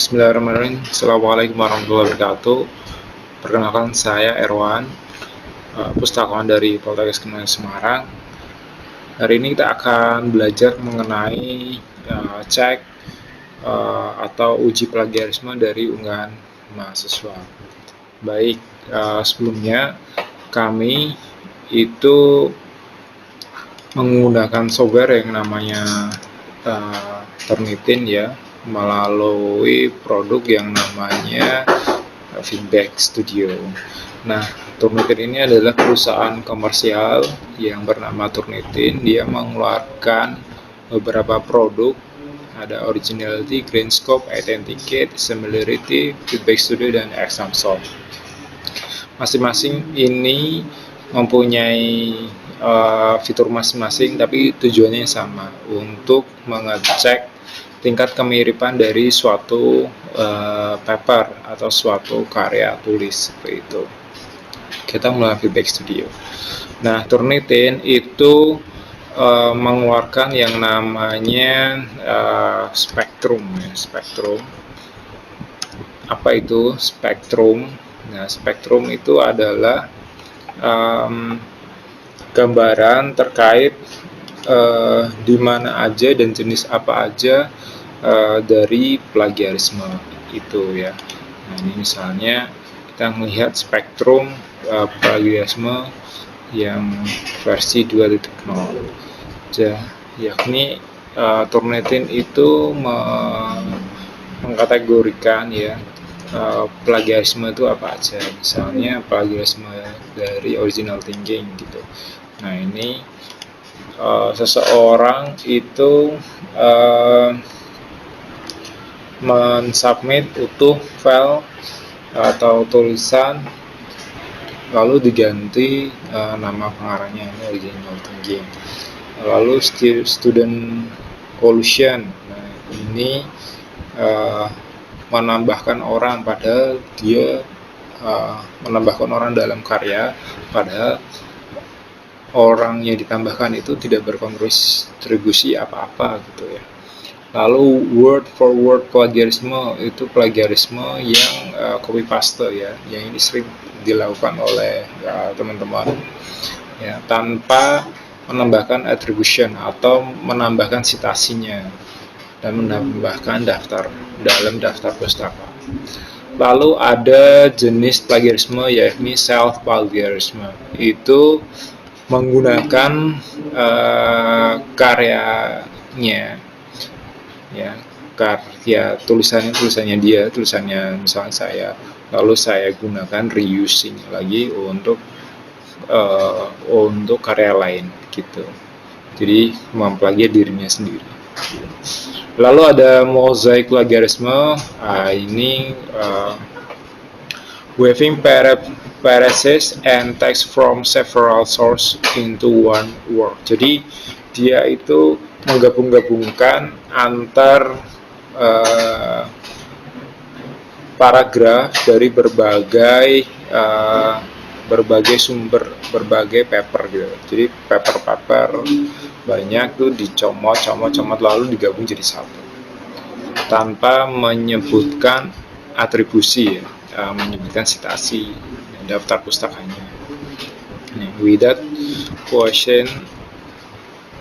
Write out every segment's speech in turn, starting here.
Bismillahirrahmanirrahim. Assalamualaikum warahmatullahi wabarakatuh. Perkenalkan saya Erwan, pustakawan dari Poltekkes Kementerian Semarang. Hari ini kita akan belajar mengenai cek atau uji plagiarisme dari unggahan mahasiswa. Baik, sebelumnya kami itu menggunakan software yang namanya Turnitin ya, melalui produk yang namanya Feedback Studio. Nah, Turnitin ini adalah perusahaan komersial yang bernama Turnitin. Dia mengeluarkan beberapa produk, ada Originality, Green Scope, Authenticate, Similarity, Feedback Studio, dan Exam Soft. Masing-masing ini mempunyai fitur masing-masing, tapi tujuannya sama, untuk mengecek tingkat kemiripan dari suatu paper atau suatu karya tulis seperti itu. Kita mulai Feedback Studio. Nah, Turnitin itu mengeluarkan yang namanya Spektrum. Spektrum. Apa itu Spektrum? Nah, Spektrum itu adalah gambaran terkait di mana aja dan jenis apa aja dari plagiarisme itu ya. Nah, ini misalnya kita melihat spektrum plagiarisme yang versi 2.0, yakni Turnitin itu mengkategorikan ya plagiarisme itu apa aja. Misalnya plagiarisme dari original thinking gitu. Nah, ini seseorang itu mensubmit utuh file atau tulisan, lalu diganti nama pengarangnya, ini original thinking. Lalu student collusion, nah ini menambahkan orang, padahal dia menambahkan orang dalam karya, padahal orang yang ditambahkan itu tidak berkontribusi apa-apa gitu ya. Lalu word for word plagiarisme, itu plagiarisme yang copy paste ya, yang ini sering dilakukan oleh teman-teman ya, tanpa menambahkan attribution atau menambahkan citasinya dan menambahkan daftar dalam daftar pustaka. Lalu ada jenis plagiarisme yakni self plagiarisme, itu menggunakan karyanya ya, karya tulisannya dia, tulisannya misalnya saya, lalu saya gunakan reusing lagi untuk karya lain gitu. Jadi memplagiat dirinya sendiri. Lalu ada mosaic plagiarisme, ini weaving phrases and text from several sources into one word. Jadi dia itu menggabung-gabungkan antar paragraf dari berbagai sumber, berbagai paper gitu. Jadi paper banyak tuh dicomot lalu digabung jadi satu, tanpa menyebutkan atribusi ya, menyebutkan citasi daftar pustakanya, without question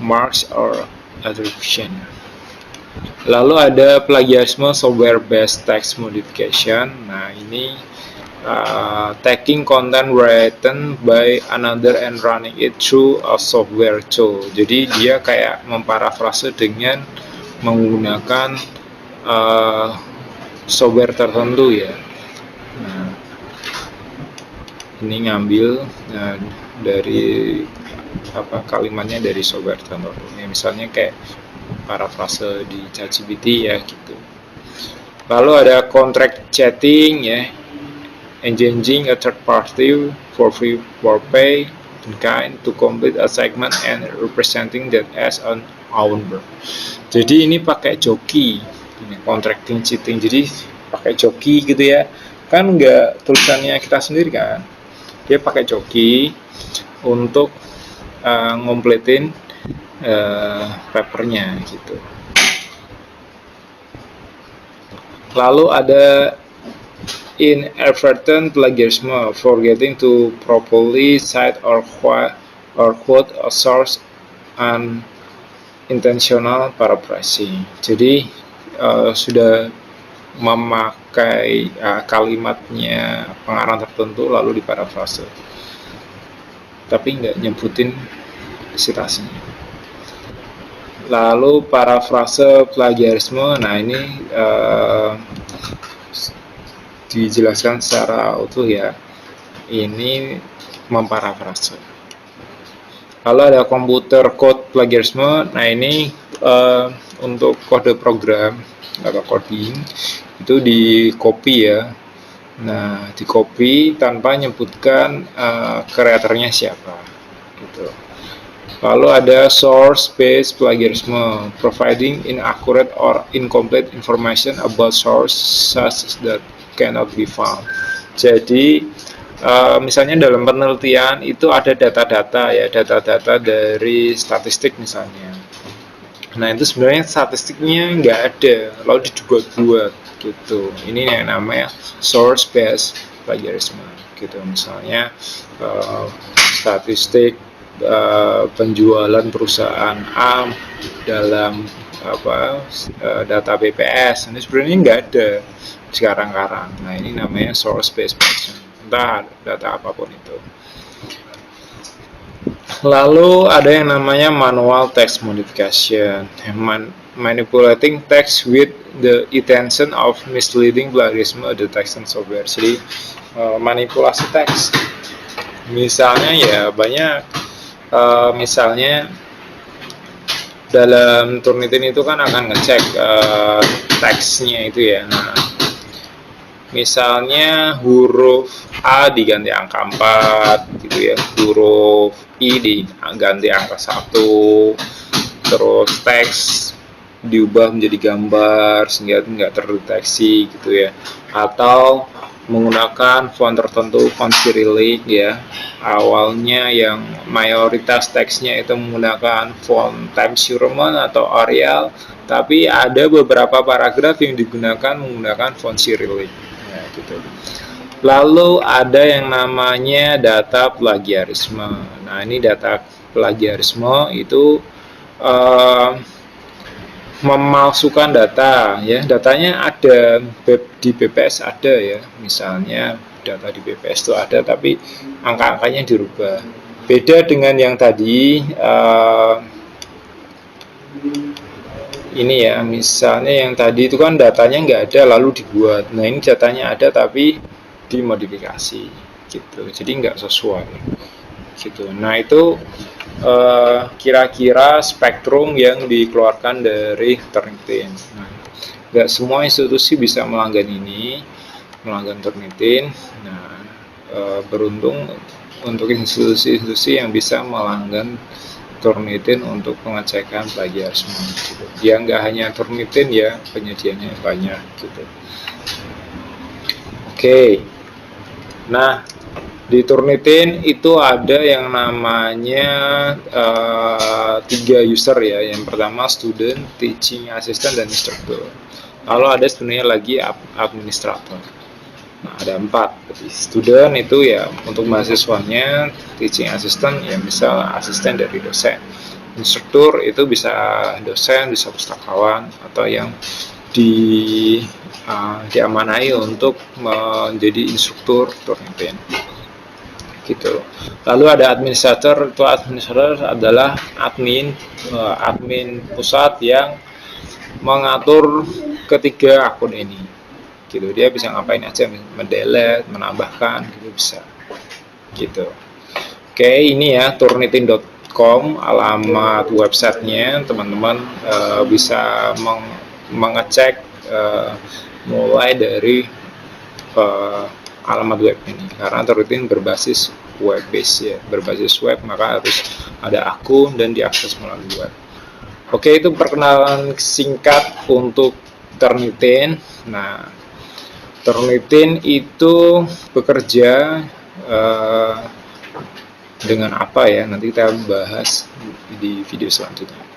marks or attribution. Lalu ada plagiarisme software based text modification. Nah, ini taking content written by another and running it through a software tool. Jadi dia kayak memparafrase dengan menggunakan software tertentu ya. Nah, ini ngambil dari kalimatnya dari software tertentu. Ya, misalnya kayak parafrase di ChatGPT ya gitu. Lalu ada contract chatting ya, engaging a third party for free for pay in kind to complete a segment and representing that as an owner. Jadi ini pakai joki, ini contracting cheating, jadi pakai joki gitu ya, kan nggak tulisannya kita sendiri kan, dia pakai joki untuk ngompletin papernya gitu. Lalu ada inadvertent plagiarism, forgetting to properly cite or quote a source, and intentional paraphrasing. Jadi sudah memakai kalimatnya pengarang tertentu lalu diparafrase, tapi nggak nyebutin citasinya. Lalu parafrase plagiarisme, nah ini dijelaskan secara utuh ya. Ini memparafrase. Lalu ada komputer code plagiarisme, nah ini untuk kode program atau coding itu di copy ya. Nah, di copy tanpa menyebutkan kreatornya siapa gitu. Lalu ada source based plagiarism, providing inaccurate or incomplete information about source such that cannot be found. Jadi misalnya dalam penelitian itu ada data-data ya, data-data dari statistik misalnya. Nah itu sebenarnya statistiknya nggak ada, lalu dibuat-buat gitu. Ini yang namanya source based plagiarism gitu. Misalnya statistik penjualan perusahaan A dalam data BPS, ini sebenarnya nggak ada sekarang-karang. Nah ini namanya source based plagiarism, entah data apapun itu. Lalu ada yang namanya manual text modification, manipulating text with the intention of misleading plagiarism detection software. Jadi manipulasi teks. Misalnya ya banyak, misalnya dalam Turnitin itu kan akan ngecek teksnya itu ya. Nah, misalnya huruf A diganti angka 4 gitu ya, huruf I diganti angka 1, terus teks diubah menjadi gambar sehingga nggak terdeteksi gitu ya, atau menggunakan font tertentu, font Cyrillic ya, awalnya yang mayoritas teksnya itu menggunakan font Times New Roman atau Arial, tapi ada beberapa paragraf yang digunakan menggunakan font Cyrillic ya, gitu. Lalu ada yang namanya data plagiarisme. Nah ini data plagiarisme itu memalsukan data ya, datanya ada di BPS ada ya, misalnya data di BPS itu ada tapi angka-angkanya dirubah. Beda dengan yang tadi ini ya, misalnya yang tadi itu kan datanya nggak ada lalu dibuat. Nah ini datanya ada tapi dimodifikasi gitu, jadi nggak sesuai gitu. Nah itu kira-kira spektrum yang dikeluarkan dari Turnitin. Nah, nggak semua institusi bisa melanggan ini, melanggan Turnitin. Nah, beruntung untuk institusi-institusi yang bisa melanggan Turnitin untuk pengecekan plagiarisme. Gitu. Ya nggak hanya Turnitin ya, penyediaannya banyak gitu. Oke. Nah, di Turnitin itu ada yang namanya 3 user ya. Yang pertama student, teaching assistant, dan instructor. Lalu ada sebenarnya lagi administrator. Nah, ada 4. Student itu ya untuk mahasiswanya, teaching assistant ya misal asisten dari dosen. Instruktur itu bisa dosen, bisa pustakawan, atau yang diamanai untuk menjadi instruktur Turnitin. Gitu. Lalu ada administrator, itu administrator adalah admin pusat yang mengatur ketiga akun ini. Gitu. Dia bisa ngapain aja, mendelete, menambahkan, gitu bisa. Gitu. Oke, ini ya turnitin.com alamat websitenya, teman-teman bisa mengecek mulai dari alamat web ini, karena Turnitin berbasis web base ya, berbasis web, maka harus ada akun dan diakses melalui web. Oke, itu perkenalan singkat untuk Turnitin. Nah, Turnitin itu bekerja dengan apa ya, nanti kita bahas di video selanjutnya.